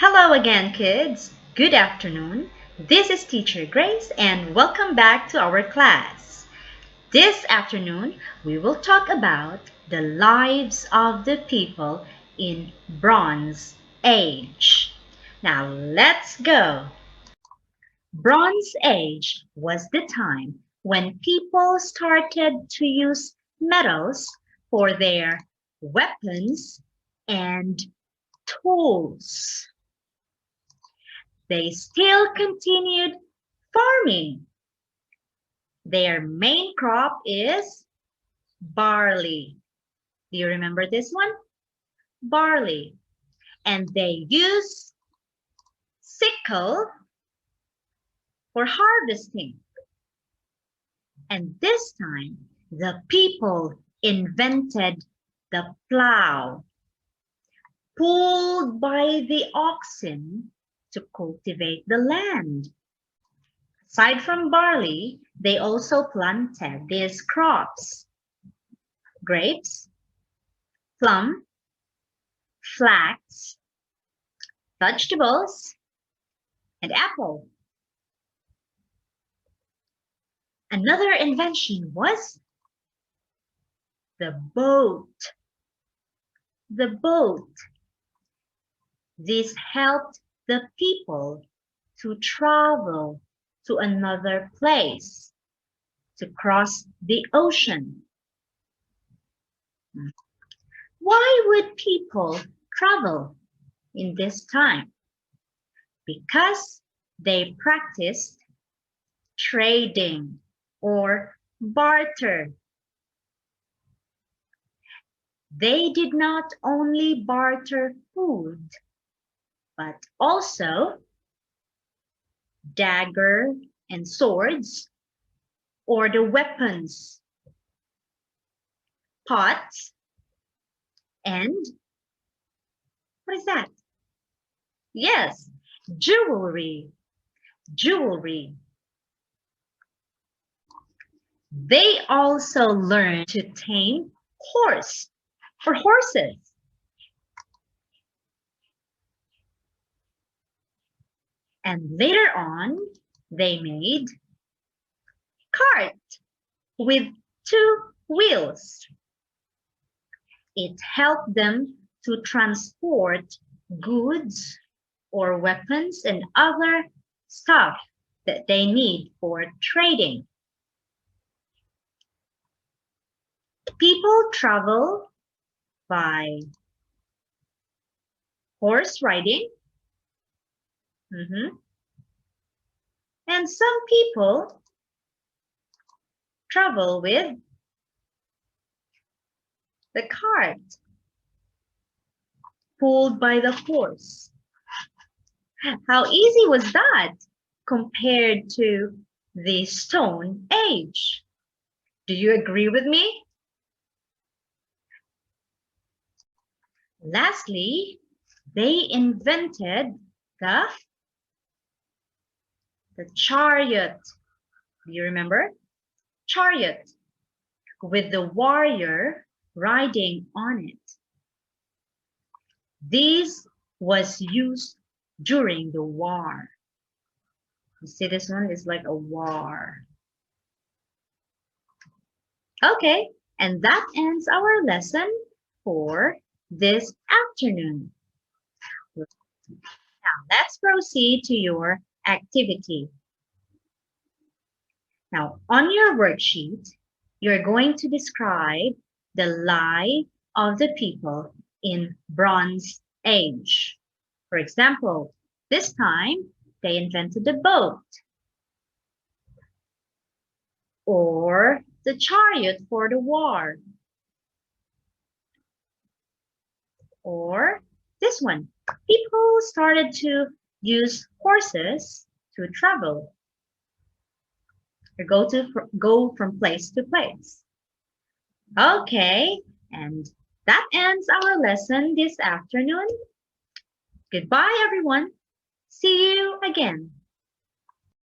Hello again, kids. Good afternoon. This is Teacher Grace, and welcome back to our class. This afternoon, we will talk about the lives of the people in Bronze Age. Now, let's go. Bronze Age was the time when people started to use metals for their weapons and tools. They still continued farming. Their main crop is barley. Do you remember this one? Barley. And they use sickle for harvesting. And this time, the people invented the plow, pulled by the oxen to cultivate the land. Aside from barley, they also planted these crops: grapes, plum, flax, vegetables, and apple. Another invention was the boat. The boat. This helped the people to travel to another place, to cross the ocean. Why would people travel in this time? Because they practiced trading or barter. They did not only barter food, but also dagger and swords, or the weapons, pots, and what is that? Yes, jewelry. Jewelry. They also learned to tame horses. And later on, they made cart with 2 wheels. It helped them to transport goods or weapons and other stuff that they need for trading. People travel by horse riding. And some people travel with the cart, pulled by the horse. How easy was that compared to the Stone Age? Do you agree with me? Lastly, they invented the chariot. Do you remember? Chariot, with the warrior riding on it. This was used during the war. You see, this one is like a war. Okay, and that ends our lesson for this afternoon. Now, let's proceed to your activity. Now, on your worksheet, you're going to describe the life of the people in Bronze Age. For example, this time, they invented the boat, or the chariot for the war, or this one. People started to use horses to travel, or go from place to place. Okay, and that ends our lesson this afternoon. Goodbye, everyone. See you again.